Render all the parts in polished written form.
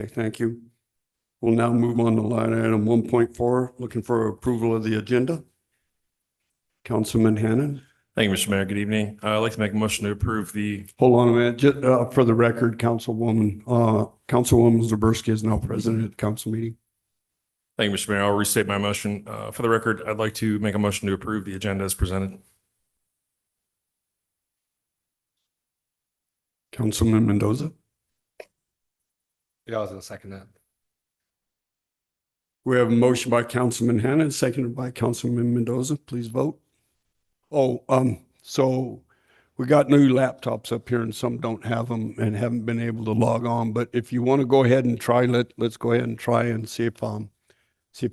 Okay, thank you. We'll now move on to line item 1.4, looking for approval of the agenda. Councilman Hannan. Thank you, Mr. Mayor. Good evening. I'd like to make a motion to approve the. Hold on a minute. Just, for the record, Councilwoman Zaberski is now president of the council meeting. Thank you, Mr. Mayor. I'll restate my motion. For the record, I'd like to make a motion to approve the agenda as presented. Councilman Mendoza. Yeah, I was going to second that. We have a motion by Councilman Hannan, seconded by Councilman Mendoza. Please vote. Oh, so we got new laptops up here and some don't have them and haven't been able to log on. But if you want to go ahead and try, let's go ahead and try and see if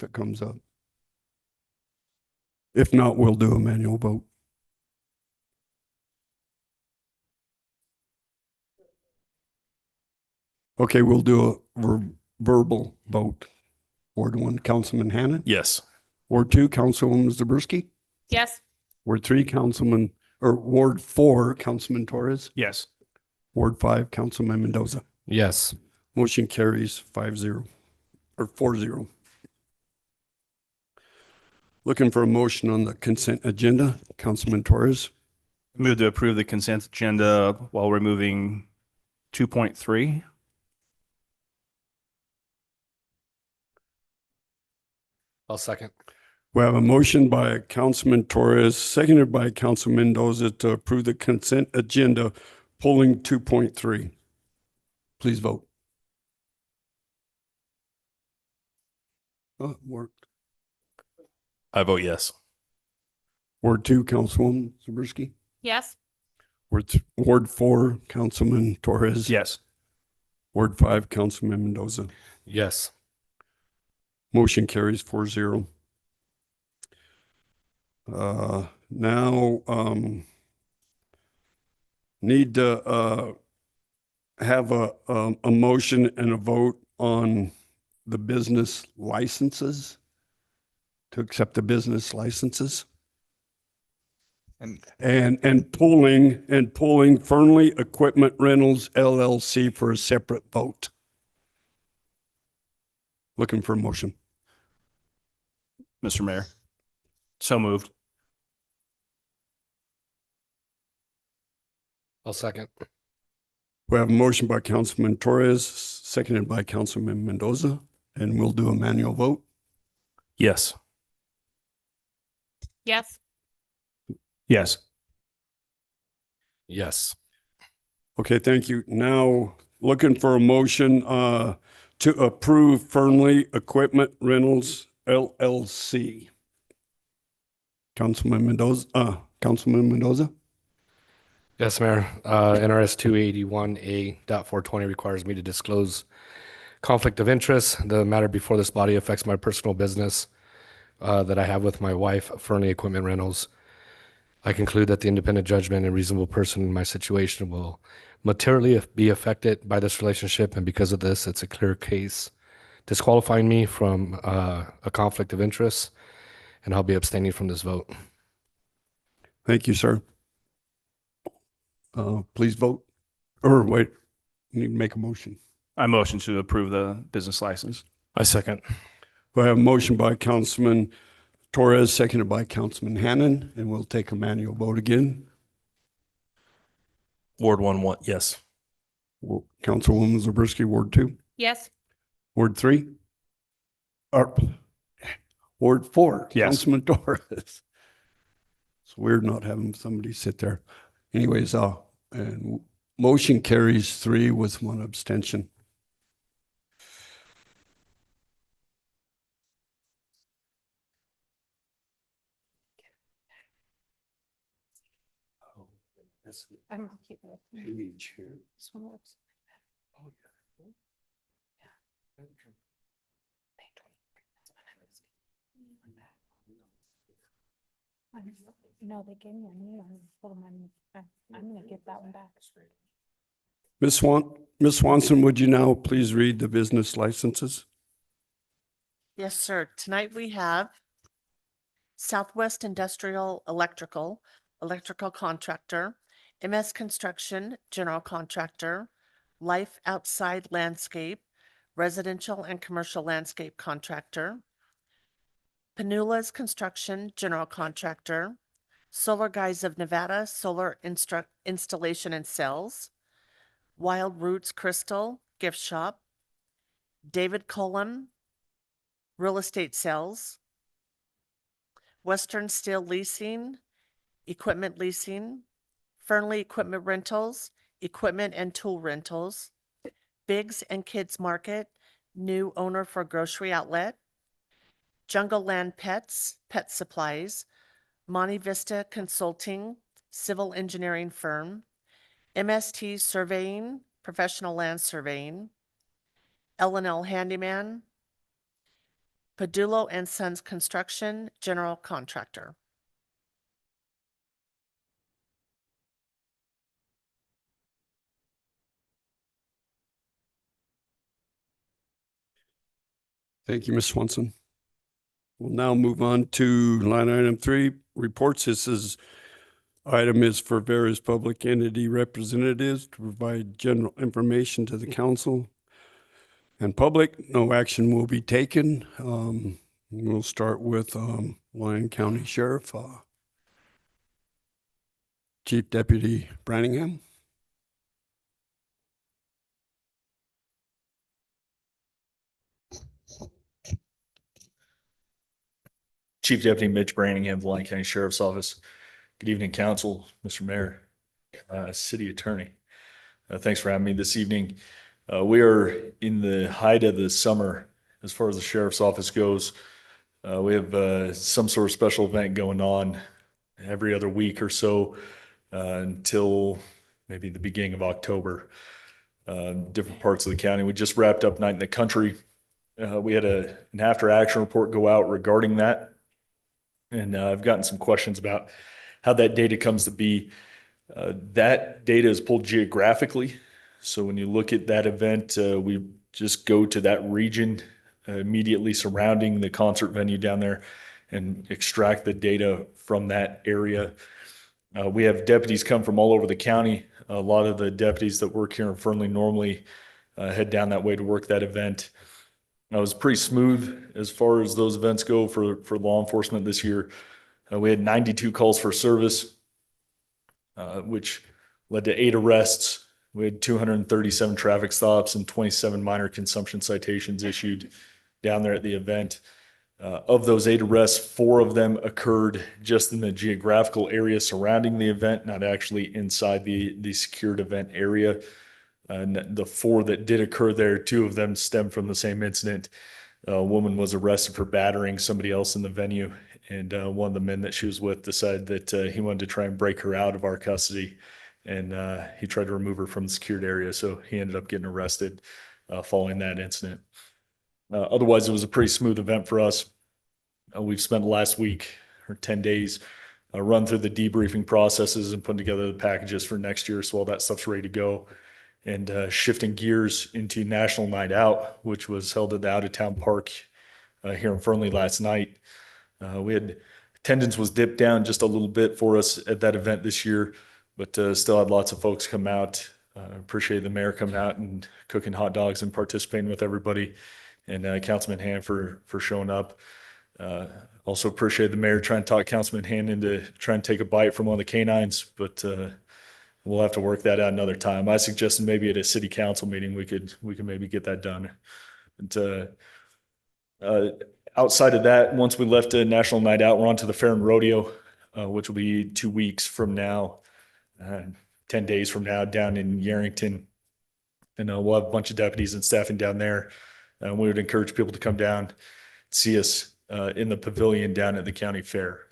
it comes up. If not, we'll do a manual vote. Okay, we'll do a verbal vote. Ward 1, Councilman Hannan. Yes. Ward 2, Councilwoman Zaberski. Yes. Ward 3, Ward 4, Councilman Torres. Yes. Ward 5, Councilman Mendoza. Yes. Motion carries 5-0 or 4-0. Looking for a motion on the consent agenda, Councilman Torres. Move to approve the consent agenda while removing 2.3. I'll second. We have a motion by Councilman Torres, seconded by Councilman Mendoza to approve the consent agenda, pulling 2.3. Please vote. Oh, it worked. I vote yes. Ward 2, Councilwoman Zaberski. Yes. Ward 4, Councilman Torres. Yes. Ward 5, Councilman Mendoza. Yes. Motion carries 4-0. Now, need to have a motion and a vote on the business licenses, to accept the business licenses. And pulling Fernley Equipment Rentals LLC for a separate vote. Looking for a motion. Mr. Mayor. So moved. I'll second. We have a motion by Councilman Torres, seconded by Councilman Mendoza, and we'll do a manual vote. Yes. Yes. Yes. Yes. Okay, thank you. Now, looking for a motion to approve Fernley Equipment Rentals LLC. Councilman Mendoza. Yes, Mayor. NRS 281A.420 requires me to disclose conflict of interest. The matter before this body affects my personal business that I have with my wife, Fernley Equipment Rentals. I conclude that the independent judgment and reasonable person in my situation will materially be affected by this relationship, and because of this, it's a clear case disqualifying me from a conflict of interest, and I'll be abstaining from this vote. Thank you, sir. Please vote. Or wait, you need to make a motion. I motion to approve the business license. I second. We have a motion by Councilman Torres, seconded by Councilman Hannan, and we'll take a manual vote again. Ward 1, yes. Councilwoman Zaberski, Ward 2. Yes. Ward 3? Ward 4? Yes. Councilman Torres. It's weird not having somebody sit there. Anyways, and motion carries 3 with 1 abstention. I'm keeping it. Page here. This one looks. Oh, No, they gave me a new one. Hold on, I'm gonna get that one back. Ms. Swanson, would you now please read the business licenses? Yes, sir. Tonight we have Southwest Industrial Electrical Contractor, MS Construction, General Contractor, Life Outside Landscape, residential and commercial landscape contractor. Panula's Construction, general contractor. Solar Guys of Nevada, solar installation and sales. Wild Roots Crystal, gift shop. David Cullum, real estate sales. Western Steel Leasing, equipment leasing. Fernley Equipment Rentals, equipment and tool rentals. Biggs and Kids Market, new owner for grocery outlet. Jungle Land Pets, pet supplies. Monte Vista Consulting, civil engineering firm. MST Surveying, professional land surveying. L&L Handyman. Padullo and Sons Construction, general contractor. Thank you, Ms. Swanson. We'll now move on to line item 3, reports. This item is for various public entity representatives to provide general information to the council and public. No action will be taken. We'll start with Lyon County Sheriff, Chief Deputy Branningham. Chief Deputy Mitch Branningham, of the Lyon County Sheriff's Office. Good evening, Council, Mr. Mayor, City Attorney. Thanks for having me this evening. We are in the height of the summer as far as the Sheriff's Office goes. We have some sort of special event going on every other week or so until maybe the beginning of October. Different parts of the county. We just wrapped up Night in the Country. We had an after action report go out regarding that. And I've gotten some questions about how that data comes to be. That data is pulled geographically. So when you look at that event, we just go to that region immediately surrounding the concert venue down there and extract the data from that area. We have deputies come from all over the county. A lot of the deputies that work here in Fernley normally head down that way to work that event. It was pretty smooth as far as those events go for law enforcement this year. We had 92 calls for service, which led to 8 arrests. We had 237 traffic stops and 27 minor consumption citations issued down there at the event. Of those 8 arrests, 4 of them occurred just in the geographical area surrounding the event, not actually inside the secured event area. And the 4 that did occur there, 2 of them stemmed from the same incident. A woman was arrested for battering somebody else in the venue, and one of the men that she was with decided that he wanted to try and break her out of our custody, and he tried to remove her from the secured area, so he ended up getting arrested following that incident. Otherwise, it was a pretty smooth event for us. We've spent the last week or 10 days run through the debriefing processes and putting together the packages for next year, so all that stuff's ready to go. And shifting gears into National Night Out, which was held at the out-of-town park here in Fernley last night. We had attendance was dipped down just a little bit for us at that event this year, but still had lots of folks come out. Appreciate the mayor coming out and cooking hot dogs and participating with everybody, and Councilman Hand for showing up. Also appreciate the mayor trying to talk Councilman Hand into trying to take a bite from one of the canines, but we'll have to work that out another time. I suggested maybe at a city council meeting, we could maybe get that done. And outside of that, once we left a National Night Out, we're on to the Fair and Rodeo, which will be 2 weeks from now, 10 days from now down in Yarrington. And we'll have a bunch of deputies and staffing down there. And we would encourage people to come down, see us in the pavilion down at the county fair.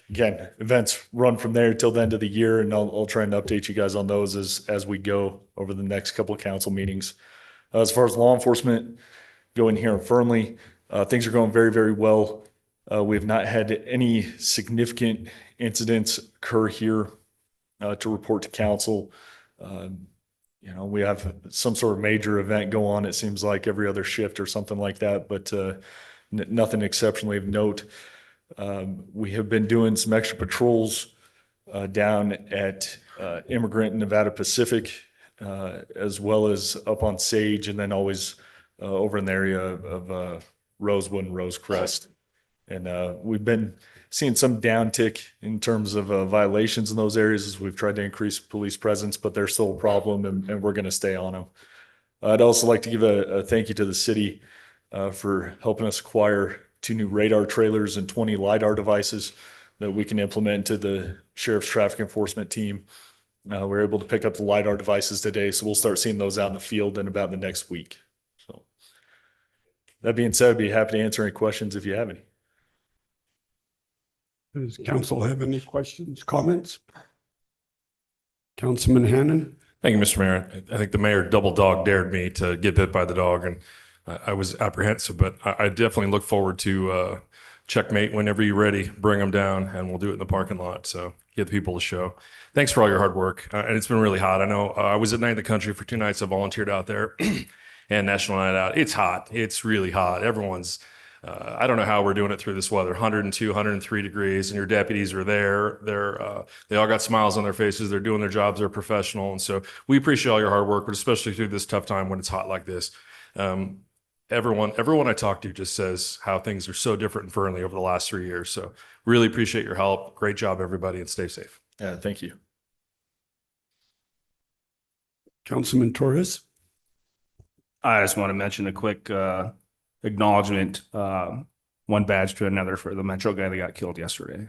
Again, events run from there till the end of the year, and I'll try and update you guys on those as we go over the next couple of council meetings. As far as law enforcement going here in Fernley, things are going very, very well. We have not had any significant incidents occur here to report to council. We have some sort of major event go on, it seems like every other shift or something like that, but nothing exceptionally of note. We have been doing some extra patrols down at Immigrant and Nevada Pacific. as well as up on Sage, and then always over in the area of Rosewood and Rosecrest. And we've been seeing some downtick in terms of violations in those areas as we've tried to increase police presence, but they're still a problem, and we're going to stay on them. I'd also like to give a thank you to the city for helping us acquire 2 new radar trailers and 20 LiDAR devices that we can implement to the sheriff's traffic enforcement team. We're able to pick up the LiDAR devices today, so we'll start seeing those out in the field in about the next week. So that being said, I'd be happy to answer any questions if you have any. Does council have any questions, comments? Councilman Hannan? Thank you, Mr. Mayor. I think the mayor double dog dared me to get bit by the dog, and I was apprehensive, but I definitely look forward to checkmate whenever you're ready. Bring them down, and we'll do it in the parking lot. So get the people to show. Thanks for all your hard work. And it's been really hot. I know I was at Night in the Country for 2 nights. I volunteered out there and National Night Out. It's hot. It's really hot. Everyone's, I don't know how we're doing it through this weather, 102, 103 degrees, and your deputies are there. They all got smiles on their faces. They're doing their jobs. They're professional. And so we appreciate all your hard work, but especially through this tough time when it's hot like this. Everyone I talk to just says how things are so different in Fernley over the last 3 years. So really appreciate your help. Great job, everybody, and stay safe. Yeah, thank you. Councilman Torres? I just want to mention a quick acknowledgement, one badge to another for the Metro guy that got killed yesterday.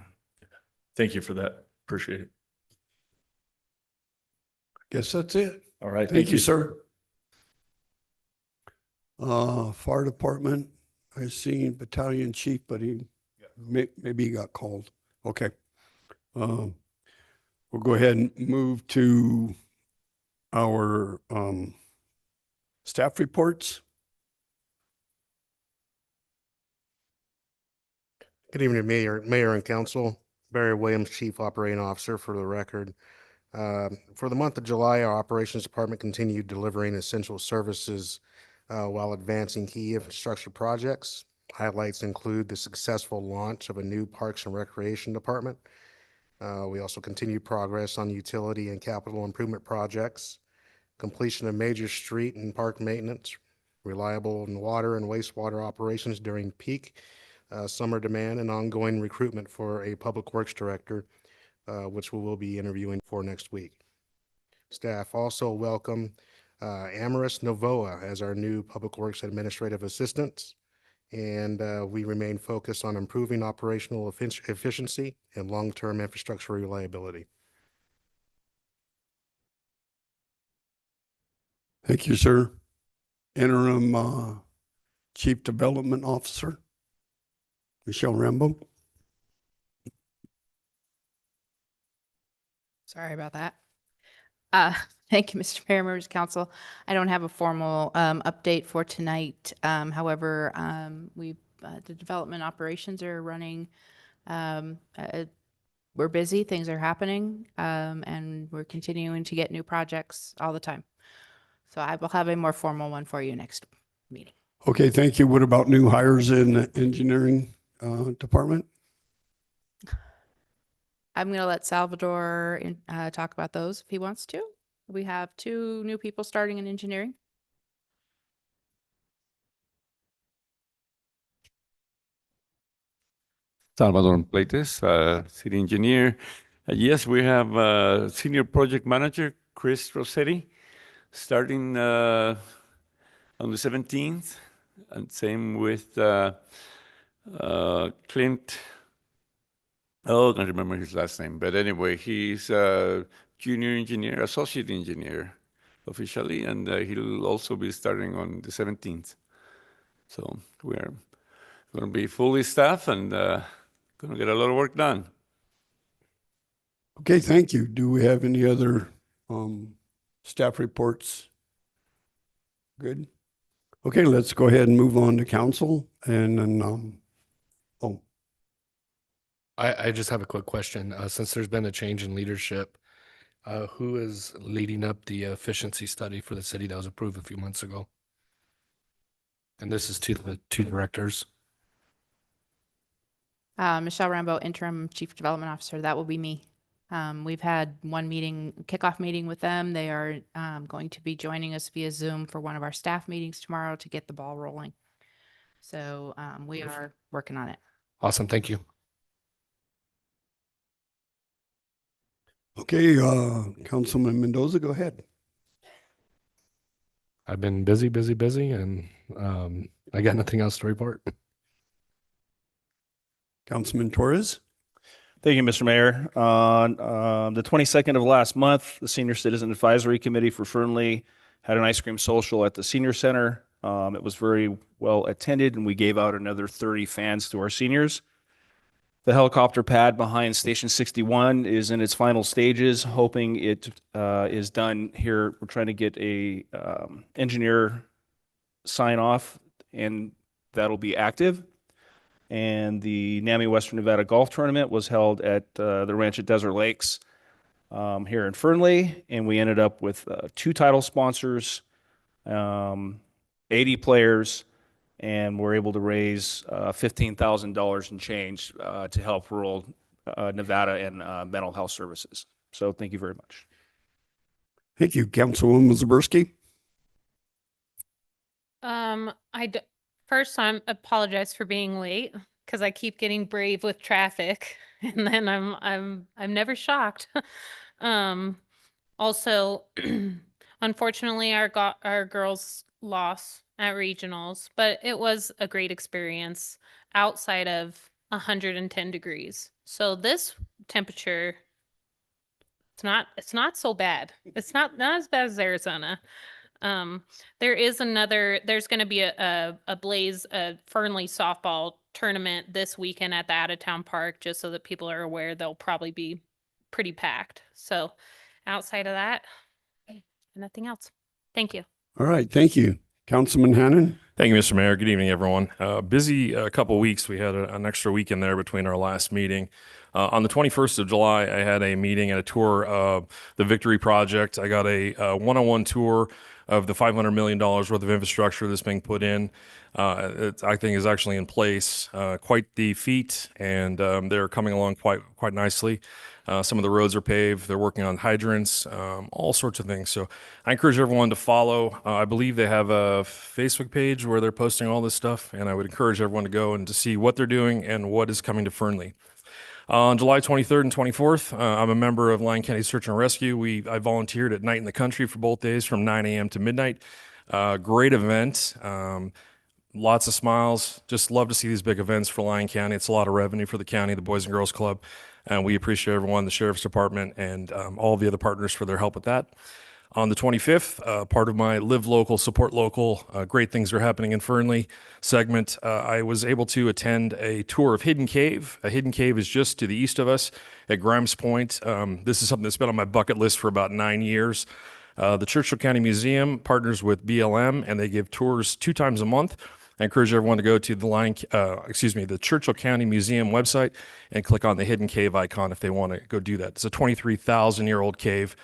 Thank you for that. Appreciate it. Guess that's it. All right. Thank you, sir. Fire department, I seen battalion chief, but maybe he got called. Okay. We'll go ahead and move to our staff reports. Good evening, Mayor and Council. Barry Williams, Chief Operating Officer, for the record. For the month of July, our Operations Department continued delivering essential services while advancing key infrastructure projects. Highlights include the successful launch of a new Parks and Recreation Department. We also continued progress on utility and capital improvement projects, completion of major street and park maintenance, reliable water and wastewater operations during peak summer demand, and ongoing recruitment for a public works director, which we will be interviewing for next week. Staff also welcome Amaris Novoa as our new public works administrative assistant, and we remain focused on improving operational efficiency and long-term infrastructure reliability. Thank you, sir. Interim Chief Development Officer, Michelle Rambo. Sorry about that. Thank you, Mr. Mayor, members of council. I don't have a formal update for tonight. However, the development operations are running. We're busy, things are happening, and we're continuing to get new projects all the time. So I will have a more formal one for you next meeting. Okay, thank you. What about new hires in the engineering department? I'm going to let Salvador talk about those if he wants to. We have 2 new people starting in engineering. Salvador Pleites, city engineer. Yes, we have senior project manager, Chris Rossetti, starting on the 17th, and same with Clint. Oh, I don't remember his last name, but anyway, he's a junior engineer, associate engineer officially, and he'll also be starting on the 17th. So we're going to be fully staffed and going to get a lot of work done. Okay, thank you. Do we have any other staff reports? Good. Okay, let's go ahead and move on to council. And then, I just have a quick question. Since there's been a change in leadership, who is leading up the efficiency study for the city that was approved a few months ago? And this is to the 2 directors. Michelle Rambo, interim chief development officer. That will be me. We've had one kickoff meeting with them. They are going to be joining us via Zoom for one of our staff meetings tomorrow to get the ball rolling. So we are working on it. Awesome. Thank you. Okay, Councilman Mendoza, go ahead. I've been busy, and I got nothing else to report. Councilman Torres? Thank you, Mr. Mayor. On the 22nd of last month, the Senior Citizen Advisory Committee for Fernley had an ice cream social at the Senior Center. It was very well attended, and we gave out another 30 fans to our seniors. The helicopter pad behind Station 61 is in its final stages, hoping it is done here. We're trying to get a engineer sign off, and that'll be active. And the NAMI Western Nevada Golf Tournament was held at the ranch at Desert Lakes here in Fernley, and we ended up with 2 title sponsors, 80 players, and we're able to raise $15,000 and change to help rural Nevada and mental health services. So thank you very much. Thank you, Councilwoman Zaborski. First, I apologize for being late because I keep getting brave with traffic, and then I'm never shocked. Also, unfortunately, our girls lost at regionals, but it was a great experience outside of 110 degrees. So this temperature, it's not so bad. It's not as bad as Arizona. There's going to be a Fernley softball tournament this weekend at the out of town park, just so that people are aware. They'll probably be pretty packed. So outside of that, nothing else. Thank you. All right, thank you. Councilman Hannan? Thank you, Mr. Mayor. Good evening, everyone. Busy couple weeks. We had an extra weekend there between our last meeting. On the 21st of July, I had a meeting and a tour of the Victory Project. I got a one-on-one tour of the $500 million worth of infrastructure that's being put in. I think is actually in place. Quite the feat, and they're coming along quite nicely. Some of the roads are paved. They're working on hydrants, all sorts of things. So I encourage everyone to follow. I believe they have a Facebook page where they're posting all this stuff, and I would encourage everyone to go and to see what they're doing and what is coming to Fernley. On July 23rd and 24th, I'm a member of Lyon County Search and Rescue. I volunteered at Night in the Country for both days from 9 a.m. to midnight. Great event. Lots of smiles. Just love to see these big events for Lyon County. It's a lot of revenue for the county, the Boys and Girls Club. And we appreciate everyone, the Sheriff's Department, and all the other partners for their help with that. On the 25th, part of my Live Local, Support Local, Great Things Are Happening in Fernley segment, I was able to attend a tour of Hidden Cave. A Hidden Cave is just to the east of us at Grimes Point. This is something that's been on my bucket list for about 9 years. The Churchill County Museum partners with BLM, and they give tours 2 times a month. I encourage everyone to go to the Churchill County Museum website and click on the Hidden Cave icon if they want to go do that. It's a 23,000-year-old cave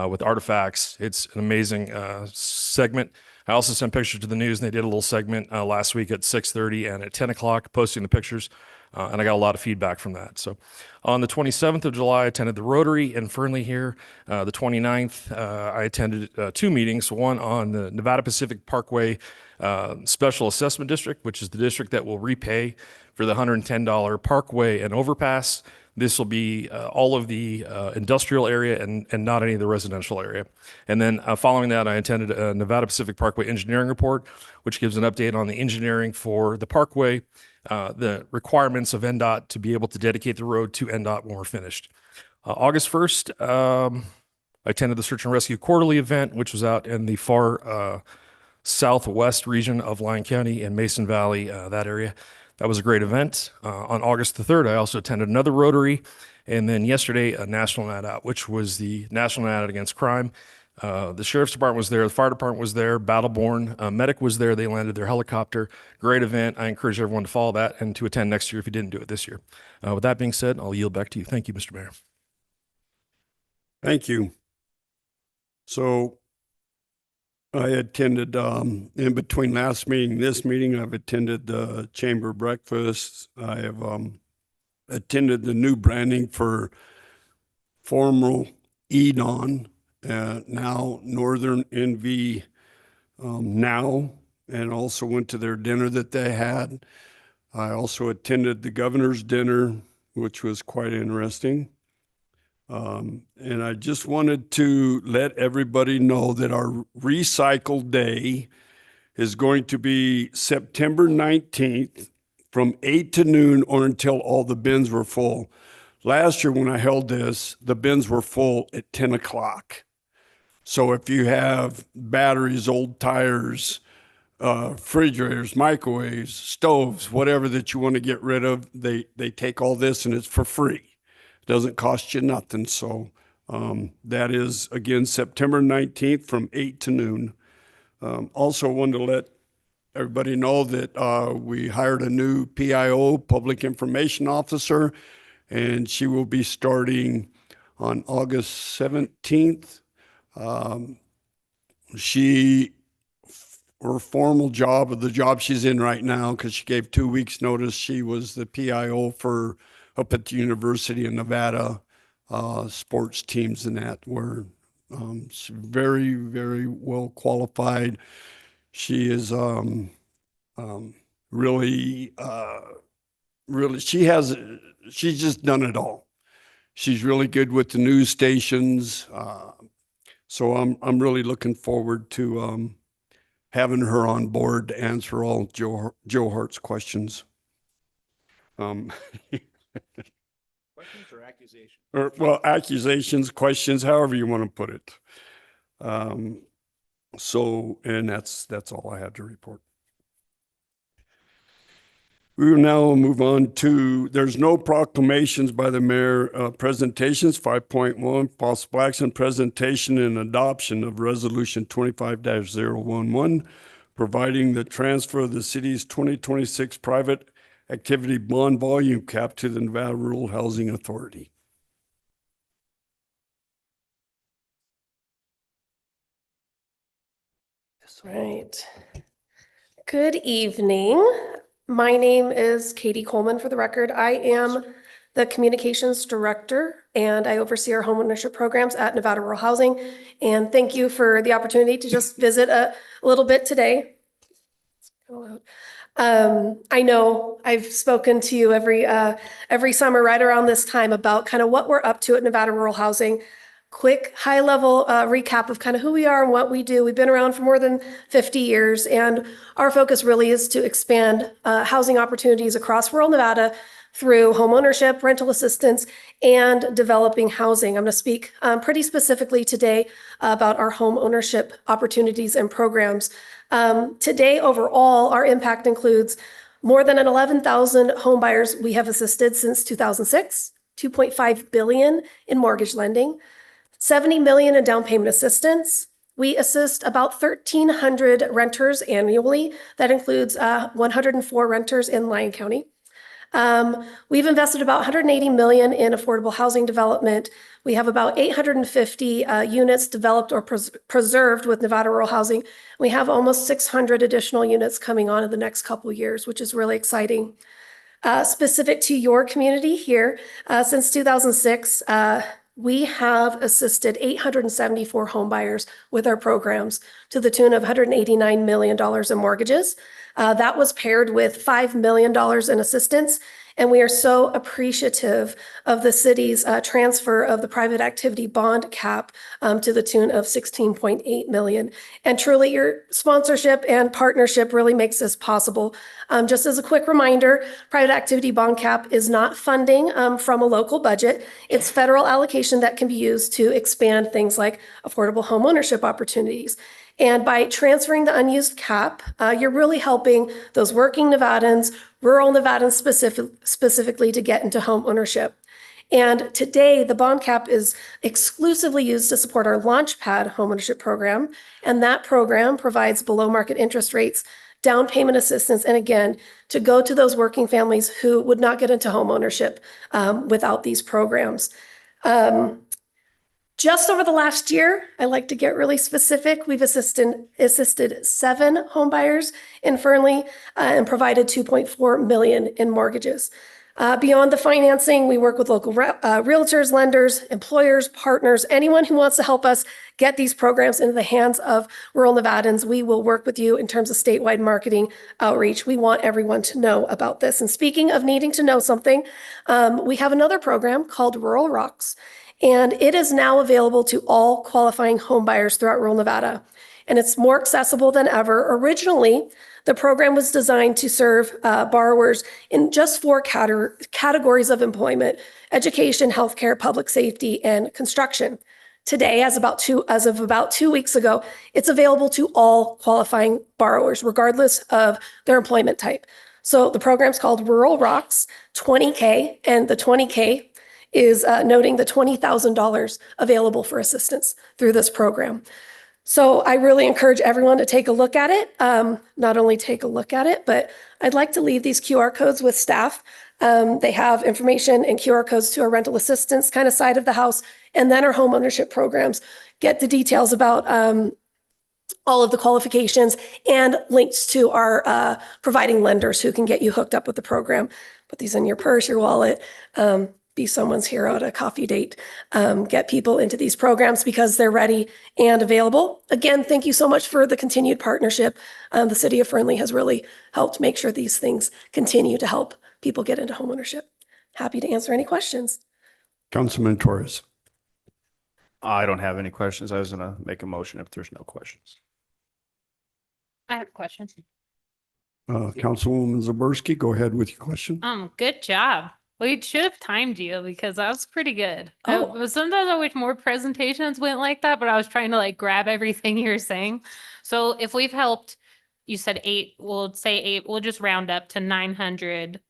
with artifacts. It's an amazing segment. I also sent pictures to the news, and they did a little segment last week at 6:30 and at 10 o'clock, posting the pictures, and I got a lot of feedback from that. So on the 27th of July, I attended the Rotary in Fernley here. The 29th, I attended 2 meetings, one on the Nevada Pacific Parkway Special Assessment District, which is the district that will repay for the $110 parkway and overpass. This will be all of the industrial area and not any of the residential area. And then following that, I attended a Nevada Pacific Parkway engineering report, which gives an update on the engineering for the parkway, the requirements of NDOT to be able to dedicate the road to NDOT when we're finished. August 1st, I attended the Search and Rescue Quarterly event, which was out in the far southwest region of Lyon County and Mason Valley, that area. That was a great event. On August the 3rd, I also attended another Rotary. And then yesterday, a National Night Out, which was the National Night Out Against Crime. The Sheriff's Department was there. The Fire Department was there. Battleborn Medic was there. They landed their helicopter. Great event. I encourage everyone to follow that and to attend next year if you didn't do it this year. With that being said, I'll yield back to you. Thank you, Mr. Mayor. Thank you. So I attended, in between last meeting and this meeting, I've attended the chamber breakfast. I have attended the new branding for former EDON, now Northern NV now, and also went to their dinner that they had. I also attended the governor's dinner, which was quite interesting. And I just wanted to let everybody know that our recycle day is going to be September 19th from 8 to noon or until all the bins were full. Last year when I held this, the bins were full at 10 o'clock. So if you have batteries, old tires, refrigerators, microwaves, stoves, whatever that you want to get rid of, they take all this and it's for free. It doesn't cost you nothing. So that is, again, September 19th from 8 to noon. Also wanted to let everybody know that we hired a new PIO, Public Information Officer, and she will be starting on August 17th. Her formal job, or the job she's in right now, because she gave 2 weeks notice, she was the PIO for up at the University of Nevada sports teams and that, where she's very, very well qualified. She is really, she's just done it all. She's really good with the news stations. So I'm really looking forward to having her on board to answer all Joe Hart's questions. Questions or accusations? Well, accusations, questions, however you want to put it. So, and that's all I had to report. We will now move on to, there's no proclamations by the mayor. Presentations, 5.1, possible action, presentation and adoption of resolution 25-011, providing the transfer of the city's 2026 private activity bond volume cap to the Nevada Rural Housing Authority. Right. Good evening. My name is Katie Coleman, for the record. I am the Communications Director, and I oversee our homeownership programs at Nevada Rural Housing. And thank you for the opportunity to just visit a little bit today. I know I've spoken to you every summer right around this time about kind of what we're up to at Nevada Rural Housing. Quick, high-level recap of kind of who we are and what we do. We've been around for more than 50 years, and our focus really is to expand housing opportunities across rural Nevada through homeownership, rental assistance, and developing housing. I'm going to speak pretty specifically today about our home ownership opportunities and programs. Today, overall, our impact includes more than 11,000 home buyers we have assisted since 2006, $2.5 billion in mortgage lending, $70 million in down payment assistance. We assist about 1,300 renters annually. That includes 104 renters in Lyon County. We've invested about $180 million in affordable housing development. We have about 850 units developed or preserved with Nevada Rural Housing. We have almost 600 additional units coming on in the next couple of years, which is really exciting. Specific to your community here, since 2006, we have assisted 874 home buyers with our programs to the tune of $189 million in mortgages. That was paired with $5 million in assistance. And we are so appreciative of the city's transfer of the private activity bond cap to the tune of $16.8 million. And truly, your sponsorship and partnership really makes this possible. Just as a quick reminder, private activity bond cap is not funding from a local budget. It's federal allocation that can be used to expand things like affordable home ownership opportunities. And by transferring the unused cap, you're really helping those working Nevadans, rural Nevadans specifically, to get into home ownership. And today, the bond cap is exclusively used to support our Launchpad homeownership program. And that program provides below market interest rates, down payment assistance, and again, to go to those working families who would not get into home ownership without these programs. Just over the last year, I like to get really specific. We've assisted 7 home buyers in Fernley and provided $2.4 million in mortgages. Beyond the financing, we work with local realtors, lenders, employers, partners, anyone who wants to help us get these programs into the hands of rural Nevadans. We will work with you in terms of statewide marketing outreach. We want everyone to know about this. And speaking of needing to know something, we have another program called Rural Rocks, and it is now available to all qualifying home buyers throughout rural Nevada. And it's more accessible than ever. Originally, the program was designed to serve borrowers in just four categories of employment: education, healthcare, public safety, and construction. Today, as of about 2 weeks ago, it's available to all qualifying borrowers, regardless of their employment type. So the program's called Rural Rocks 20K, and the 20K is noting the $20,000 available for assistance through this program. So I really encourage everyone to take a look at it. Not only take a look at it, but I'd like to leave these QR codes with staff. They have information and QR codes to our rental assistance kind of side of the house, and then our home ownership programs. Get the details about all of the qualifications and links to our providing lenders who can get you hooked up with the program. Put these in your purse, your wallet, be someone's hero at a coffee date. Get people into these programs because they're ready and available. Again, thank you so much for the continued partnership. The city of Fernley has really helped make sure these things continue to help people get into homeownership. Happy to answer any questions. Councilman Torres. I don't have any questions. I was going to make a motion if there's no questions. I have a question. Councilwoman Zaborski, go ahead with your question. Good job. We should have timed you because that was pretty good. Oh. Sometimes I wish more presentations went like that, but I was trying to like grab everything you're saying. So if we've helped, you said 8, we'll say 8, we'll just round up to 900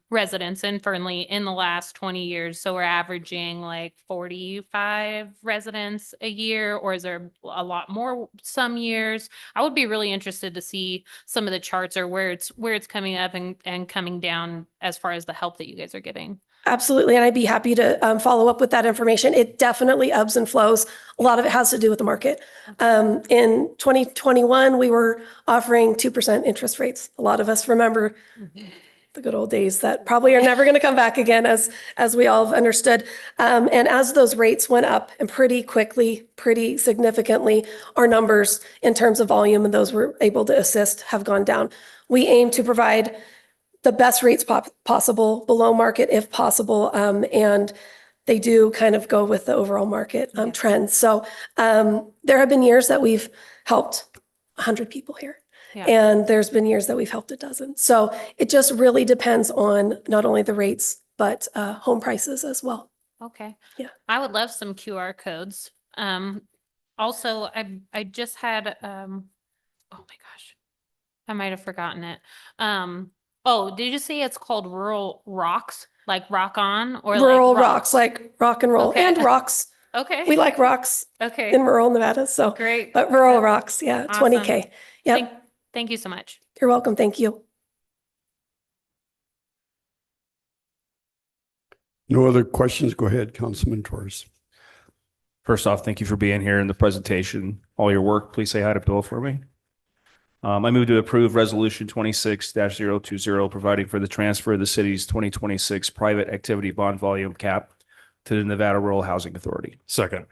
residents in Fernley in the last 20 years. So we're averaging like 45 residents a year, or is there a lot more some years? I would be really interested to see some of the charts or where it's coming up and coming down as far as the help that you guys are getting. Absolutely, and I'd be happy to follow up with that information. It definitely ebbs and flows. A lot of it has to do with the market. In 2021, we were offering 2% interest rates. A lot of us remember the good old days that probably are never going to come back again, as we all have understood. And as those rates went up, and pretty quickly, pretty significantly, our numbers in terms of volume and those we're able to assist have gone down. We aim to provide the best rates possible, below market if possible, and they do kind of go with the overall market trends. So there have been years that we've helped 100 people here. Yeah. And there's been years that we've helped a dozen. So it just really depends on not only the rates, but home prices as well. Okay. Yeah. I would love some QR codes. Also, I just had, oh my gosh, I might have forgotten it. Oh, did you say it's called Rural Rocks? Like rock on or Rural like rocks, like rock and roll, Okay. and rocks. Okay. We like rocks Okay. in rural Nevada. So Great. but rural rocks, yeah, Awesome. 20K. Yep. Thank you so much. You're welcome. Thank you. No other questions? Go ahead, Councilman Torres. First off, thank you for being here in the presentation. All your work, please say hi to Bill for me. I move to approve Resolution 26-020, providing for the transfer of the city's 2026 private activity bond volume cap to the Nevada Rural Housing Authority. Second.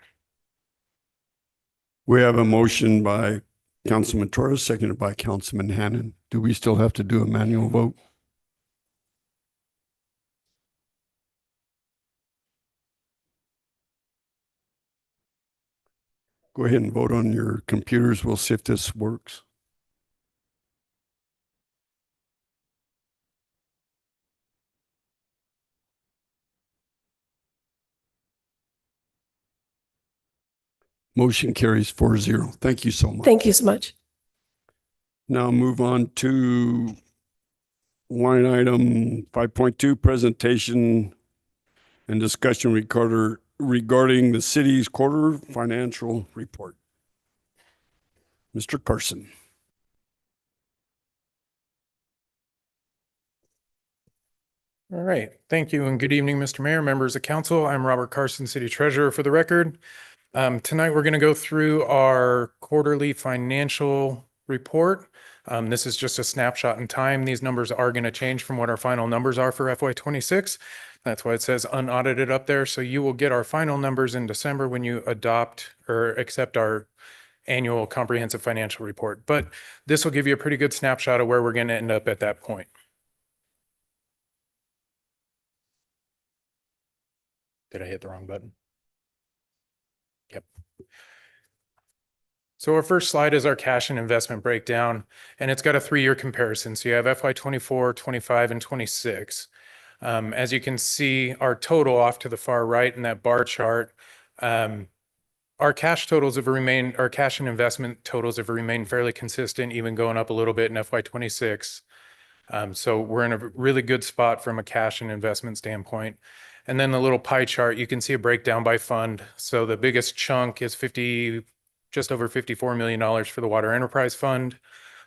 We have a motion by Councilman Torres, seconded by Councilman Hannan. Do we still have to do a manual vote? Go ahead and vote on your computers. We'll see if this works. Motion carries 4-0. Thank you so much. Thank you so much. Now move on to line item 5.2, presentation and discussion regarding the city's quarter financial report. Mr. Carson. All right. Thank you and good evening, Mr. Mayor, members of council. I'm Robert Carson, City Treasurer for the record. Tonight, we're going to go through our quarterly financial report. This is just a snapshot in time. These numbers are going to change from what our final numbers are for FY26. That's why it says unaudited up there. So you will get our final numbers in December when you adopt or accept our annual comprehensive financial report. But this will give you a pretty good snapshot of where we're going to end up at that point. Did I hit the wrong button? Yep. So our first slide is our cash and investment breakdown, and it's got a 3-year comparison. So you have FY24, 25, and 26. As you can see, our total off to the far right in that bar chart, our cash totals have remained, our cash and investment totals have remained fairly consistent, even going up a little bit in FY26. So we're in a really good spot from a cash and investment standpoint. And then the little pie chart, you can see a breakdown by fund. So the biggest chunk is just over $54 million for the Water Enterprise Fund.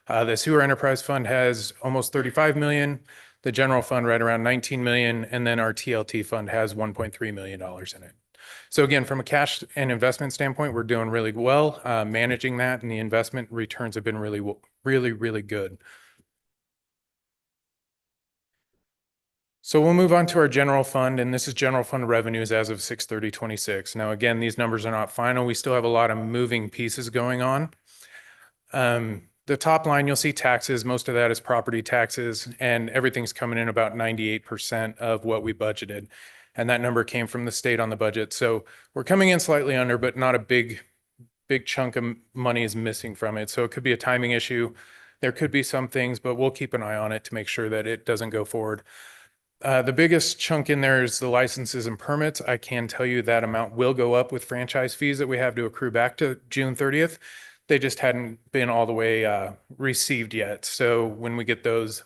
The Sewer Enterprise Fund has almost 35 million. The general fund right around 19 million, and then our TLT fund has $1.3 million in it. So again, from a cash and investment standpoint, we're doing really well managing that, and the investment returns have been really good. So we'll move on to our general fund, and this is general fund revenues as of 6/30/26. Now, again, these numbers are not final. We still have a lot of moving pieces going on. The top line, you'll see taxes. Most of that is property taxes, and everything's coming in about 98% of what we budgeted. And that number came from the state on the budget. So we're coming in slightly under, but not a big chunk of money is missing from it. So it could be a timing issue. There could be some things, but we'll keep an eye on it to make sure that it doesn't go forward. The biggest chunk in there is the licenses and permits. I can tell you that amount will go up with franchise fees that we have to accrue back to June 30th. They just hadn't been all the way received yet. So when we get those,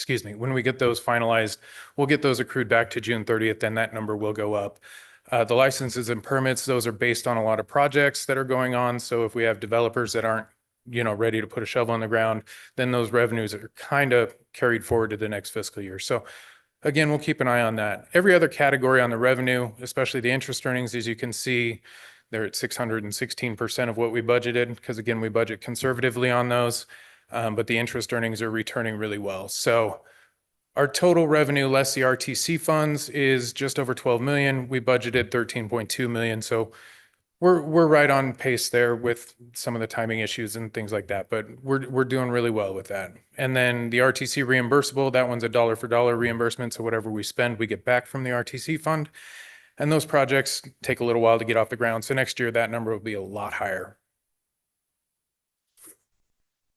when we get those finalized, we'll get those accrued back to June 30th, then that number will go up. The licenses and permits, those are based on a lot of projects that are going on. So if we have developers that aren't, ready to put a shovel on the ground, then those revenues are kind of carried forward to the next fiscal year. So again, we'll keep an eye on that. Every other category on the revenue, especially the interest earnings, as you can see, they're at 616% of what we budgeted, because again, we budget conservatively on those, but the interest earnings are returning really well. So our total revenue less the RTC funds is just over 12 million. We budgeted 13.2 million. So we're right on pace there with some of the timing issues and things like that, but we're doing really well with that. And then the RTC reimbursable, that one's a dollar for dollar reimbursement. So whatever we spend, we get back from the RTC fund. And those projects take a little while to get off the ground. So next year, that number will be a lot higher.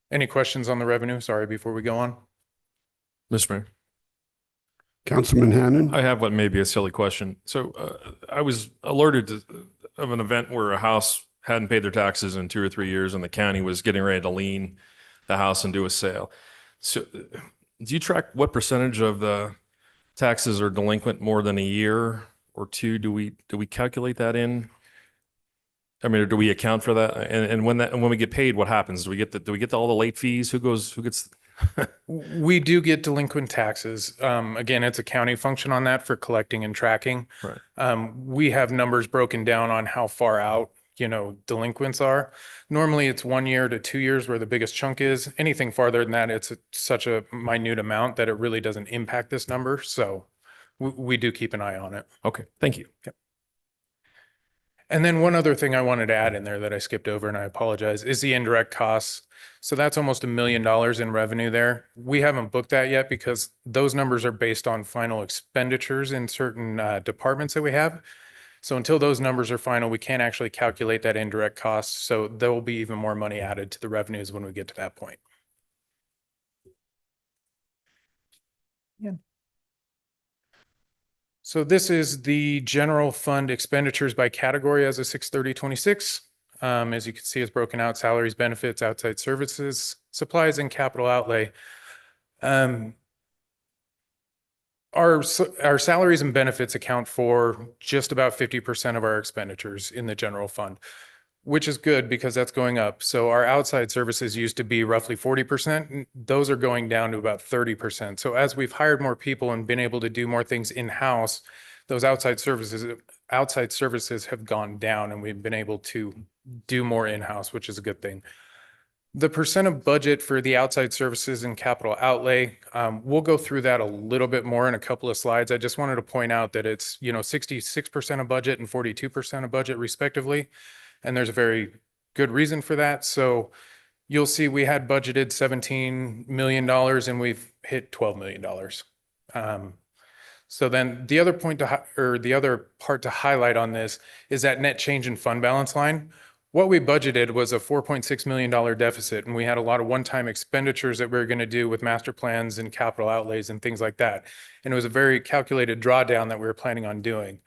Any questions on the revenue? Sorry, before we go on. Mr. Mayor, Councilman Hannan? I have what may be a silly question. So I was alerted of an event where a house hadn't paid their taxes in 2 or 3 years, and the county was getting ready to lien the house and do a sale. So do you track what percentage of the taxes are delinquent more than a year or two? Do we calculate that in? I mean, or do we account for that? And when we get paid, what happens? Do we get all the late fees? Who gets? We do get delinquent taxes. Again, it's a county function on that for collecting and tracking. Right. We have numbers broken down on how far out, delinquents are. Normally it's 1 year to 2 years where the biggest chunk is. Anything farther than that, it's such a minute amount that it really doesn't impact this number. So we do keep an eye on it. Okay, thank you. Yep. And then one other thing I wanted to add in there that I skipped over, and I apologize, is the indirect costs. So that's almost $1 million in revenue there. We haven't booked that yet because those numbers are based on final expenditures in certain departments that we have. So until those numbers are final, we can't actually calculate that indirect cost. So there will be even more money added to the revenues when we get to that point. Yeah. So this is the general fund expenditures by category as of 6/30/26. As you can see, it's broken out: salaries, benefits, outside services, supplies, and capital outlay. Our salaries and benefits account for just about 50% of our expenditures in the general fund, which is good because that's going up. So our outside services used to be roughly 40%. Those are going down to about 30%. So as we've hired more people and been able to do more things in-house, those outside services have gone down, and we've been able to do more in-house, which is a good thing. The percent of budget for the outside services and capital outlay, we'll go through that a little bit more in a couple of slides. I just wanted to point out that it's, 66% of budget and 42% of budget respectively. And there's a very good reason for that. So you'll see we had budgeted $17 million and we've hit $12 million. So then the other point the other part to highlight on this is that net change in fund balance line. What we budgeted was a $4.6 million deficit, and we had a lot of one-time expenditures that we were going to do with master plans and capital outlays and things like that. And it was a very calculated drawdown that we were planning on doing.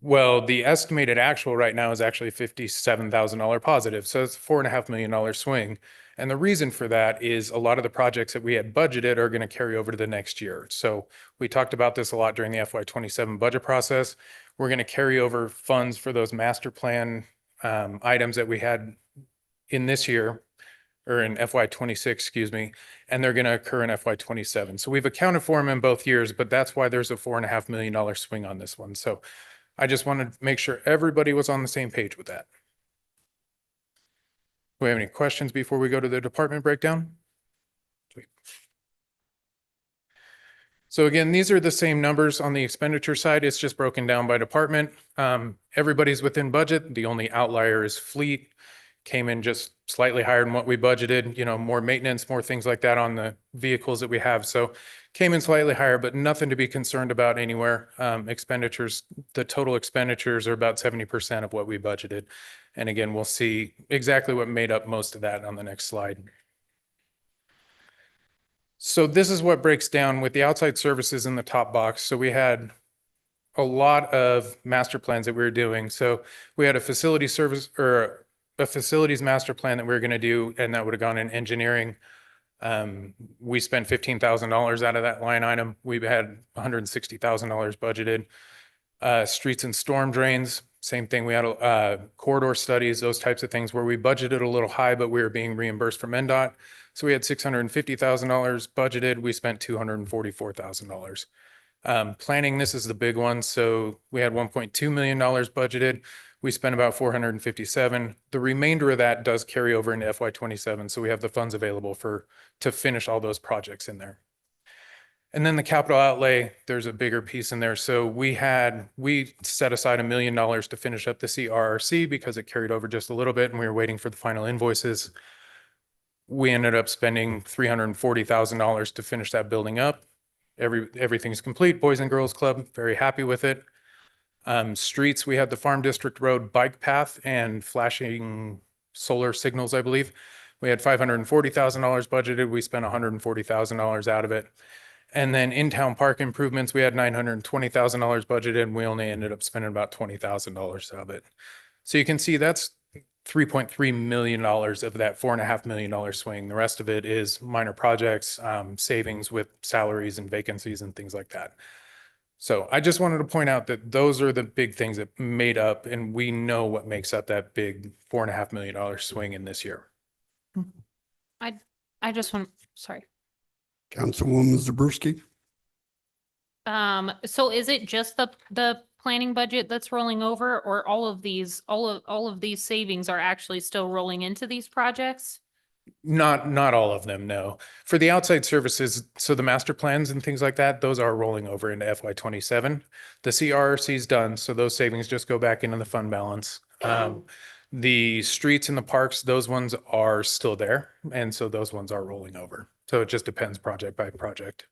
Well, the estimated actual right now is actually $57,000 positive. So it's a $4.5 million swing. And the reason for that is a lot of the projects that we had budgeted are going to carry over to the next year. So we talked about this a lot during the FY27 budget process. We're going to carry over funds for those master plan items that we had in this year, or in FY26, excuse me, and they're going to occur in FY27. So we've accounted for them in both years, but that's why there's a $4.5 million swing on this one. So I just wanted to make sure everybody was on the same page with that. Do we have any questions before we go to the department breakdown? Sweet. So again, these are the same numbers on the expenditure side. It's just broken down by department. Everybody's within budget. The only outlier is fleet. Came in just slightly higher than what we budgeted, more maintenance, more things like that on the vehicles that we have. So came in slightly higher, but nothing to be concerned about anywhere. Expenditures, the total expenditures are about 70% of what we budgeted. And again, we'll see exactly what made up most of that on the next slide. So this is what breaks down with the outside services in the top box. So we had a lot of master plans that we were doing. So we had a facility service or a facilities master plan that we were going to do, and that would have gone in engineering. We spent $15,000 out of that line item. We had $160,000 budgeted. Streets and storm drains, same thing. We had corridor studies, those types of things where we budgeted a little high, but we were being reimbursed from MnDOT. So we had $650,000 budgeted. We spent $244,000. Planning, this is the big one. So we had $1.2 million budgeted. We spent about 457. The remainder of that does carry over into FY27. So we have the funds available to finish all those projects in there. And then the capital outlay, there's a bigger piece in there. So we set aside $1 million to finish up the CRRC because it carried over just a little bit and we were waiting for the final invoices. We ended up spending $340,000 to finish that building up. Everything's complete. Boys and Girls Club, very happy with it. Streets, we had the Farm District Road bike path and flashing solar signals, I believe. We had $540,000 budgeted. We spent $140,000 out of it. And then in-town park improvements, we had $920,000 budgeted, and we only ended up spending about $20,000 of it. So you can see that's $3.3 million of that $4.5 million swing. The rest of it is minor projects, savings with salaries and vacancies and things like that. So I just wanted to point out that those are the big things that made up, and we know what makes up that big $4.5 million swing in this year. I just want, sorry. Councilwoman Zabriskie. So is it just the planning budget that's rolling over, or all of these savings are actually still rolling into these projects? Not all of them, no. For the outside services, so the master plans and things like that, those are rolling over into FY27. The CRRC is done, so those savings just go back into the fund balance. The streets and the parks, those ones are still there, and so those ones are rolling over. So it just depends project by project.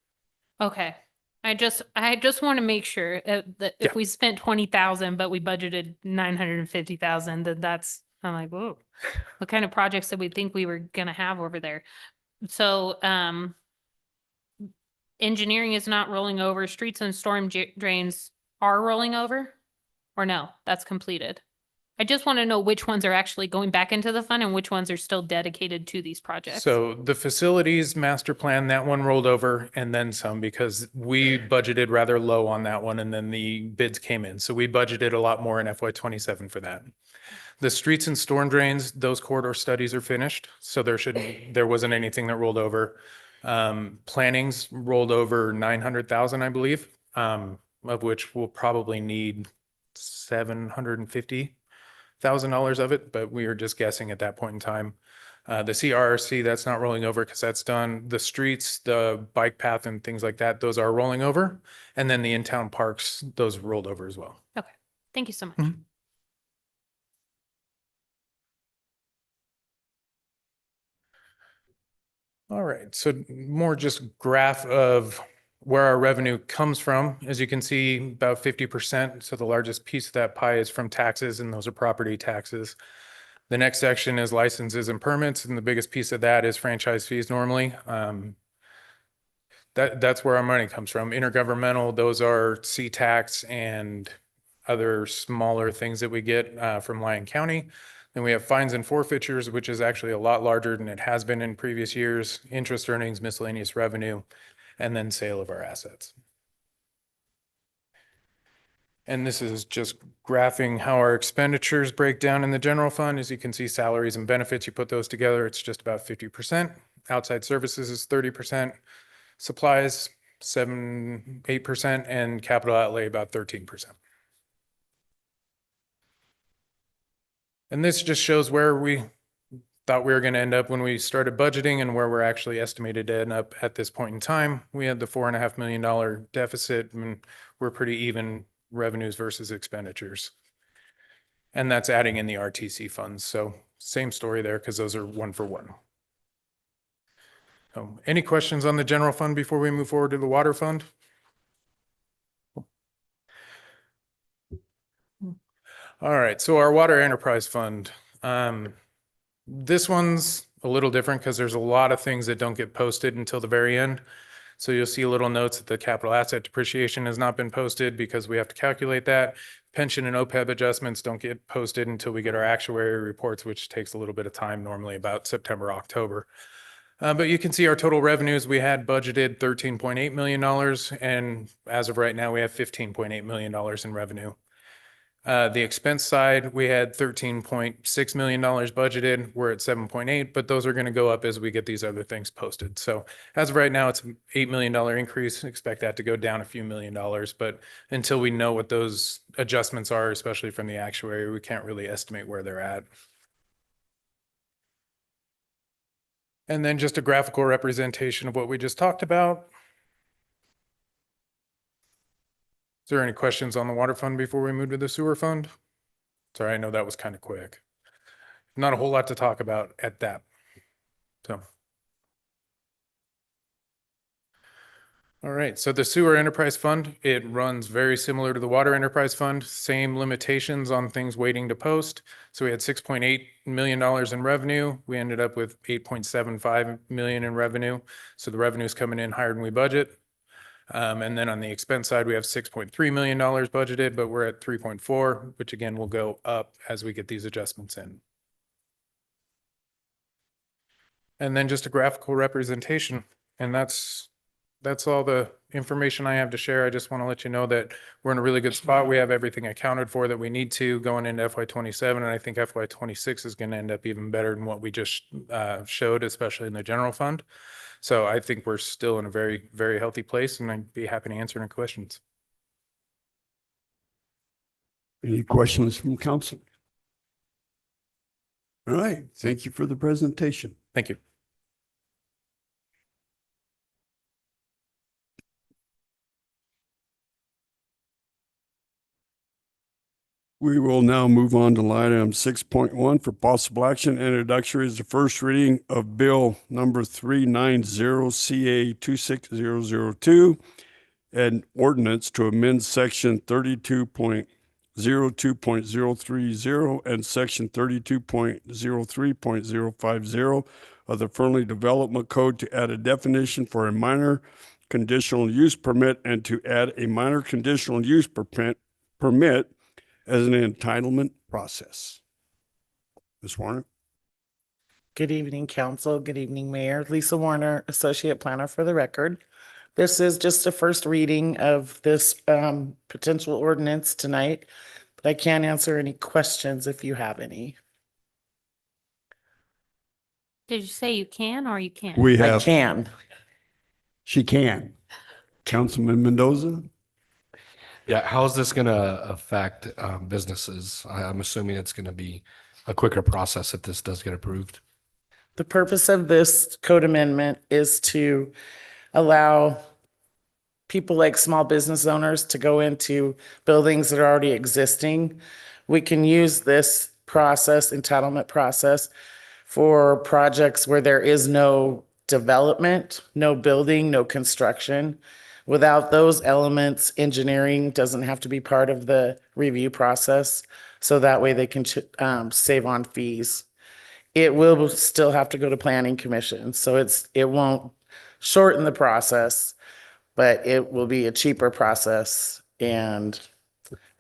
Okay. I just want to make sure that if we spent 20,000, but we budgeted 950,000, I'm like, whoa, what kind of projects did we think we were going to have over there? So, engineering is not rolling over. Streets and storm drains are rolling over, or no, that's completed. I just want to know which ones are actually going back into the fund and which ones are still dedicated to these projects. So the facilities master plan, that one rolled over and then some because we budgeted rather low on that one and then the bids came in. So we budgeted a lot more in FY27 for that. The streets and storm drains, those corridor studies are finished. So there wasn't anything that rolled over. Plannings rolled over 900,000, I believe, of which we'll probably need $750,000 of it, but we were just guessing at that point in time. The CRRC, that's not rolling over because that's done. The streets, the bike path and things like that, those are rolling over. And then the in-town parks, those rolled over as well. Okay, thank you so much. Mhm. All right, so more just graph of where our revenue comes from. As you can see, about 50%. So the largest piece of that pie is from taxes, and those are property taxes. The next section is licenses and permits, and the biggest piece of that is franchise fees normally. That's where our money comes from. Intergovernmental, those are C-tax and other smaller things that we get from Lyon County. Then we have fines and forfeitures, which is actually a lot larger than it has been in previous years, interest earnings, miscellaneous revenue, and then sale of our assets. And this is just graphing how our expenditures break down in the general fund. As you can see, salaries and benefits, you put those together, it's just about 50%. Outside services is 30%. Supplies, 8%, and capital outlay about 13%. And this just shows where we thought we were going to end up when we started budgeting and where we're actually estimated to end up at this point in time. We had the $4.5 million deficit, and we're pretty even revenues versus expenditures. And that's adding in the RTC funds. So same story there because those are one for one. Any questions on the general fund before we move forward to the water fund? All right, so our water enterprise fund. This one's a little different because there's a lot of things that don't get posted until the very end. So you'll see little notes that the capital asset depreciation has not been posted because we have to calculate that. Pension and OPEB adjustments don't get posted until we get our actuary reports, which takes a little bit of time, normally about September, October. But you can see our total revenues, we had budgeted $13.8 million, and as of right now, we have $15.8 million in revenue. The expense side, we had $13.6 million budgeted. We're at 7.8, but those are going to go up as we get these other things posted. So as of right now, it's an $8 million increase. Expect that to go down a few $1,000,000, but until we know what those adjustments are, especially from the actuary, we can't really estimate where they're at. And then just a graphical representation of what we just talked about. Is there any questions on the water fund before we move to the sewer fund? Sorry, I know that was kind of quick. Not a whole lot to talk about at that. So. All right, so the sewer enterprise fund, it runs very similar to the water enterprise fund, same limitations on things waiting to post. So we had $6.8 million in revenue. We ended up with $8.75 million in revenue. So the revenue is coming in higher than we budget. And then on the expense side, we have $6.3 million budgeted, but we're at 3.4, which again will go up as we get these adjustments in. And then just a graphical representation, and that's all the information I have to share. I just want to let you know that we're in a really good spot. We have everything accounted for that we need to going into FY27, and I think FY26 is going to end up even better than what we just showed, especially in the general fund. So I think we're still in a very, very healthy place, and I'd be happy to answer any questions. Any questions from council? All right, thank you for the presentation. Thank you. We will now move on to line item 6.1 for possible action. Introductory is the first reading of bill number 390 CA 26002, an ordinance to amend section 32.02.030 and section 32.03.050 of the Fernley Development Code to add a definition for a minor conditional use permit and to add a minor conditional use permit as an entitlement process. Ms. Warner? Good evening, council. Good evening, Mayor. Lisa Warner, Associate Planner for the record. This is just a first reading of this potential ordinance tonight, but I can answer any questions if you have any. Did you say you can or you can't? We I have, can. she can. Councilman Mendoza? Yeah, how is this going to affect businesses? I'm assuming it's going to be a quicker process if this does get approved. The purpose of this code amendment is to allow people like small business owners to go into buildings that are already existing. We can use this process, entitlement process, for projects where there is no development, no building, no construction. Without those elements, engineering doesn't have to be part of the review process. So that way they can save on fees. It will still have to go to planning commission. So it won't shorten the process, but it will be a cheaper process. And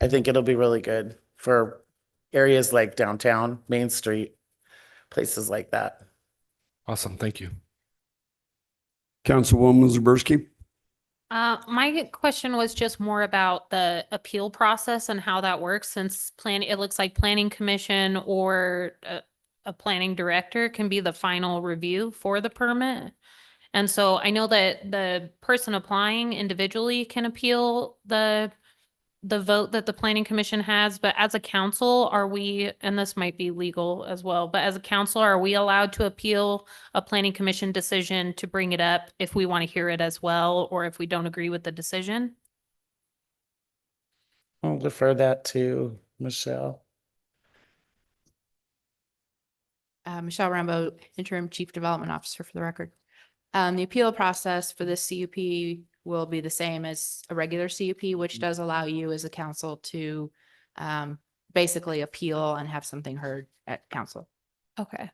I think it'll be really good for areas like downtown, Main Street, places like that. Awesome. Thank you. Councilwoman Zaborski? My question was just more about the appeal process and how that works, since it looks like planning commission or a planning director can be the final review for the permit. And so I know that the person applying individually can appeal the vote that the planning commission has, but as a council, are we, and this might be legal as well, but as a council, are we allowed to appeal a planning commission decision to bring it up if we want to hear it as well, or if we don't agree with the decision? I'll defer that to Michelle. Michelle Rambo, Interim Chief Development Officer for the record. The appeal process for this CUP will be the same as a regular CUP, which does allow you as a council to basically appeal and have something heard at council. Okay.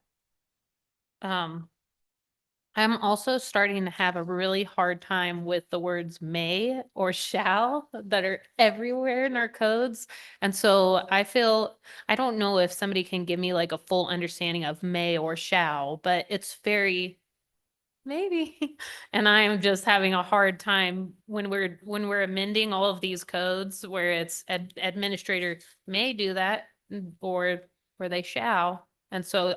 I'm also starting to have a really hard time with the words may or shall that are everywhere in our codes. And so I don't know if somebody can give me like a full understanding of may or shall, but it's very maybe. And I am just having a hard time when we're amending all of these codes where it's administrator may do that or where they shall. And so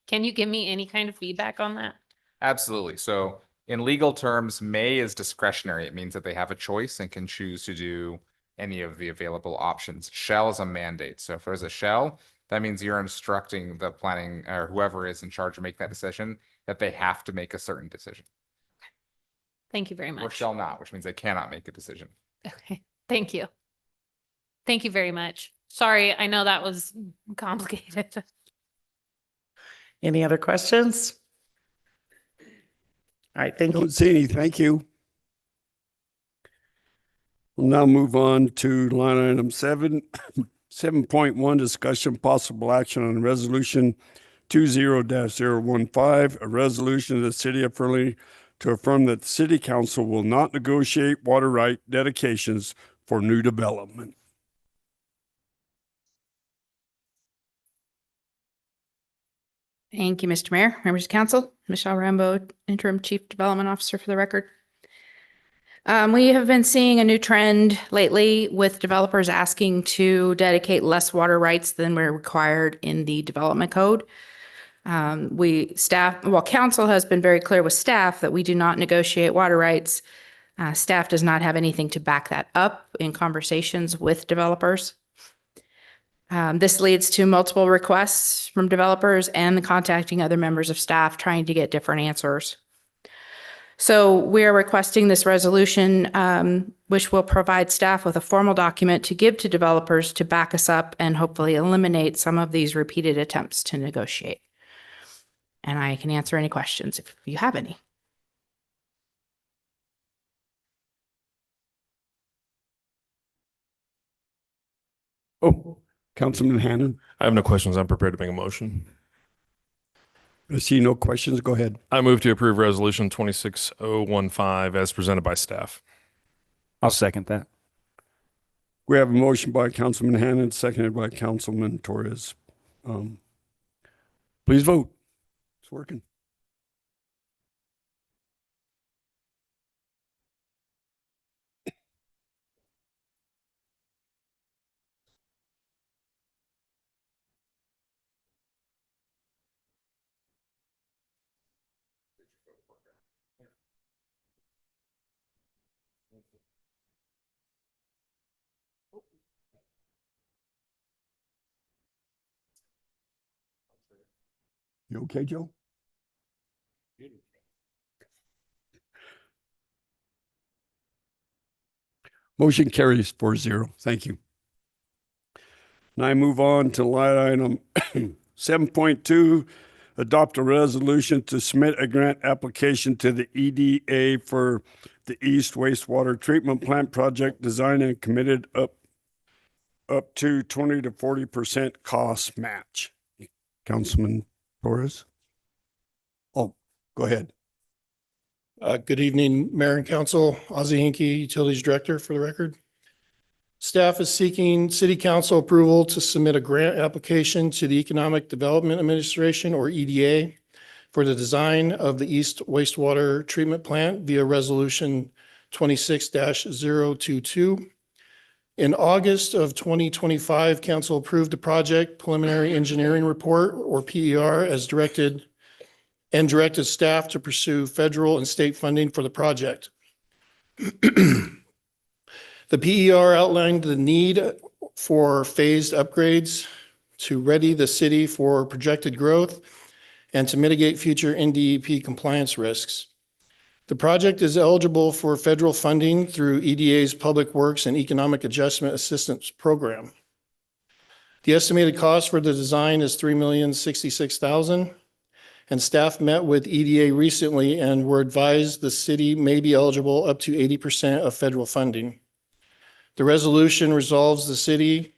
can you give me any kind of feedback on that? Absolutely. So in legal terms, may is discretionary. It means that they have a choice and can choose to do any of the available options. Shall is a mandate. So if there's a shall, that means you're instructing the planning or whoever is in charge of making that decision that they have to make a certain decision. Thank you very Or much. shall not, which means they cannot make a decision. Okay, thank you. Thank you very much. Sorry, I know that was complicated. Any other questions? All right, thank you. Don't see any. Thank you. We'll now move on to line item 7.1, discussion possible action on resolution 20-015, a resolution of the city of Fernley to affirm that the city council will not negotiate water right dedications for new development. Thank you, Mr. Mayor, members of council. Michelle Rambo, Interim Chief Development Officer for the record. We have been seeing a new trend lately with developers asking to dedicate less water rights than were required in the development code. Council has been very clear with staff that we do not negotiate water rights. Staff does not have anything to back that up in conversations with developers. This leads to multiple requests from developers and contacting other members of staff trying to get different answers. So we are requesting this resolution, which will provide staff with a formal document to give to developers to back us up and hopefully eliminate some of these repeated attempts to negotiate. And I can answer any questions if you have any. Oh, Councilman Hannan. I have no questions. I'm prepared to make a motion. I see no questions. Go ahead. I move to approve resolution 26015 as presented by staff. I'll second that. We have a motion by Councilman Hannan, seconded by Councilman Torres. Please vote. It's working. You okay, Joe? Motion carries 4-0. Thank you. Now I move on to line item 7.2, adopt a resolution to submit a grant application to the EDA for the East Wastewater Treatment Plant project design and committed up to 20 to 40% cost match. Councilman Torres? Oh, go ahead. Good evening, Mayor and Council. Ozzie Hinkie, Utilities Director for the record. Staff is seeking City Council approval to submit a grant application to the Economic Development Administration, or EDA, for the design of the East Wastewater Treatment Plant via Resolution 26-022. In August of 2025, Council approved the project preliminary engineering report, or PER, as directed staff to pursue federal and state funding for the project. The PER outlined the need for phased upgrades to ready the city for projected growth and to mitigate future NDEP compliance risks. The project is eligible for federal funding through EDA's Public Works and Economic Adjustment Assistance Program. The estimated cost for the design is $3,066,000. And staff met with EDA recently and were advised the city may be eligible up to 80% of federal funding. The resolution resolves the city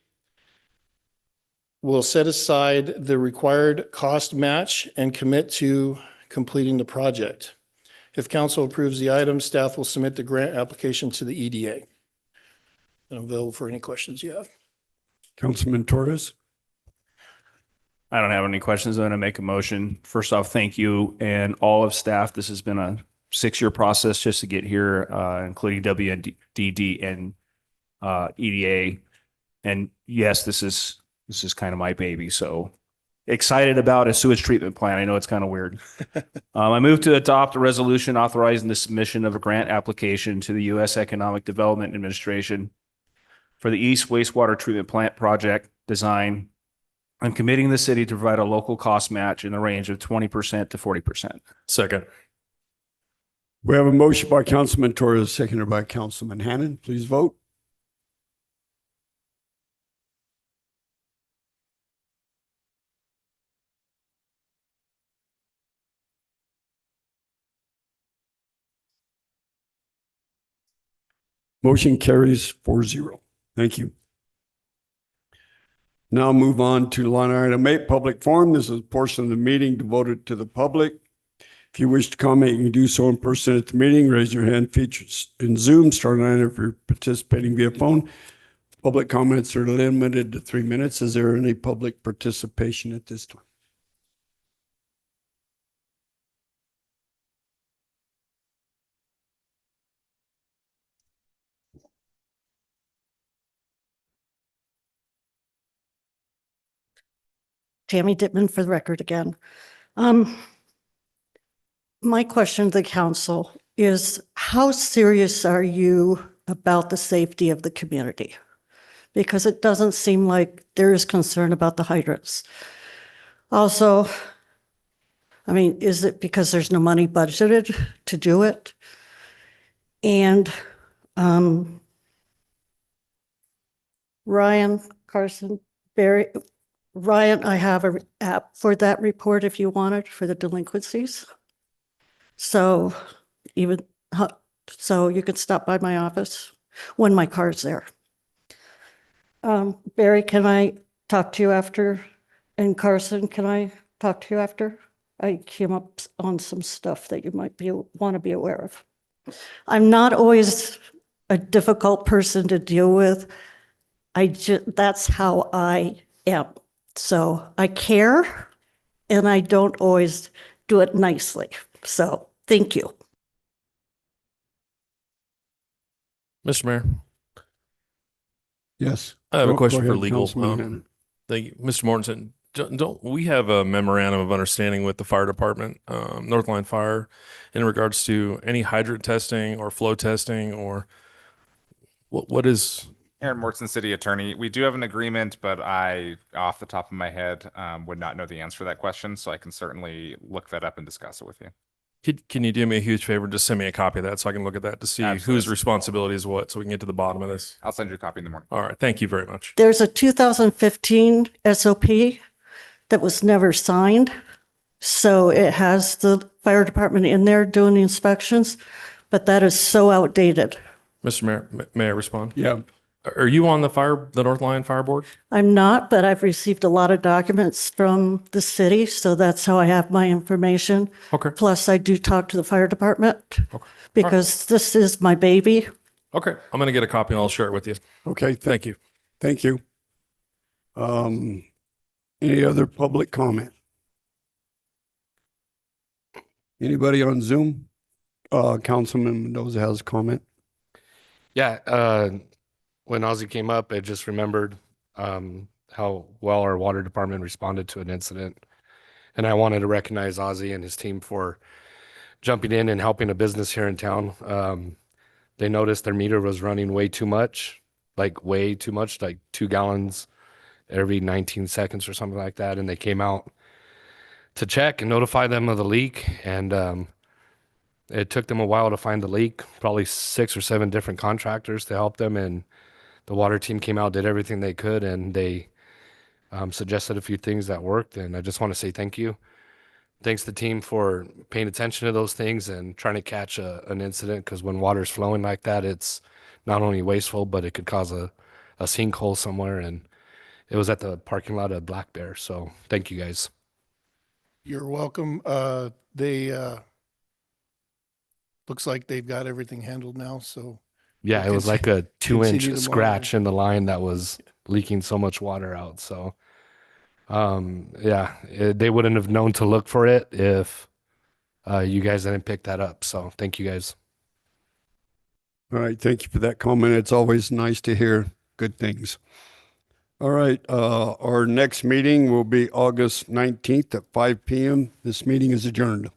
will set aside the required cost match and commit to completing the project. If council approves the item, staff will submit the grant application to the EDA. I'm available for any questions you have. Councilman Torres? I don't have any questions. I'm going to make a motion. First off, thank you and all of staff. This has been a 6-year process just to get here, including WDD and EDA. And yes, this is kind of my baby. So excited about a sewage treatment plant. I know it's kind of weird. I move to adopt a resolution authorizing the submission of a grant application to the U.S. Economic Development Administration for the East Wastewater Treatment Plant project design. I'm committing the city to provide a local cost match in the range of 20% to 40%. Second. We have a motion by Councilman Torres, seconded by Councilman Hannan. Please vote. Motion carries 4-0. Thank you. Now move on to line item 8, public forum. This is a portion of the meeting devoted to the public. If you wish to comment, you can do so in person at the meeting. Raise your hand features in Zoom. Star 9 if you're participating via phone. Public comments are limited to 3 minutes. Is there any public participation at this time? Tammy Dittman for the record again. My question to the council is, how serious are you about the safety of the community? Because it doesn't seem like there is concern about the hydrants. Also, I mean, is it because there's no money budgeted to do it? And Ryan, Carson, Barry, Ryan, I have an app for that report if you want it, for the delinquencies. So you can stop by my office when my car's there. Barry, can I talk to you after? And Carson, can I talk to you after? I came up on some stuff that you might want to be aware of. I'm not always a difficult person to deal with. That's how I am. So I care, and I don't always do it nicely. So thank you. Mr. Mayor. Yes. I have a Go question for ahead, legal. Councilman Hannan. Thank you. Mr. Mortensen, don't we have a memorandum of understanding with the fire department, Northline Fire, in regards to any hydrant testing or flow testing, or what is? Aaron Mortson, City Attorney. We do have an agreement, but I, off the top of my head, would not know the answer to that question. So I can certainly look that up and discuss it with you. Can you do me a huge favor? Just send me a copy of that so I can look at that to see Absolutely. whose responsibility is what, so we can get to the bottom of this. I'll send you a copy in the morning. All right. Thank you very much. There's a 2015 SOP that was never signed. So it has the fire department in there doing the inspections, but that is so outdated. Mr. Mayor, may I respond? Yeah. Are you on the North Lyon Fire Board? I'm not, but I've received a lot of documents from the city, so that's how I have my information. Okay. Plus, I do talk to the fire department Okay. because this is my baby. Okay. I'm going to get a copy and I'll share it with you. Okay. Thank you. Thank you. Any other public comment? Anybody on Zoom? Councilman Mendoza has a comment. Yeah, when Ozzy came up, I just remembered how well our water department responded to an incident. And I wanted to recognize Ozzy and his team for jumping in and helping a business here in town. They noticed their meter was running way too much, like 2 gallons every 19 seconds or something like that. And they came out to check and notify them of the leak. And it took them a while to find the leak, probably 6 or 7 different contractors to help them. And the water team came out, did everything they could, and they suggested a few things that worked. And I just want to say thank you. Thanks to the team for paying attention to those things and trying to catch an incident, because when water's flowing like that, it's not only wasteful, but it could cause a sinkhole somewhere. And it was at the parking lot of Black Bear. So thank you guys. You're welcome. Looks like they've got everything handled now, so. Yeah, we'll it was like a continue 2-inch to monitor. scratch in the line that was leaking so much water out. So, they wouldn't have known to look for it if you guys didn't pick that up. So thank you guys. All right. Thank you for that comment. It's always nice to hear good things. All right. Our next meeting will be August 19th at 5 p.m. This meeting is adjourned.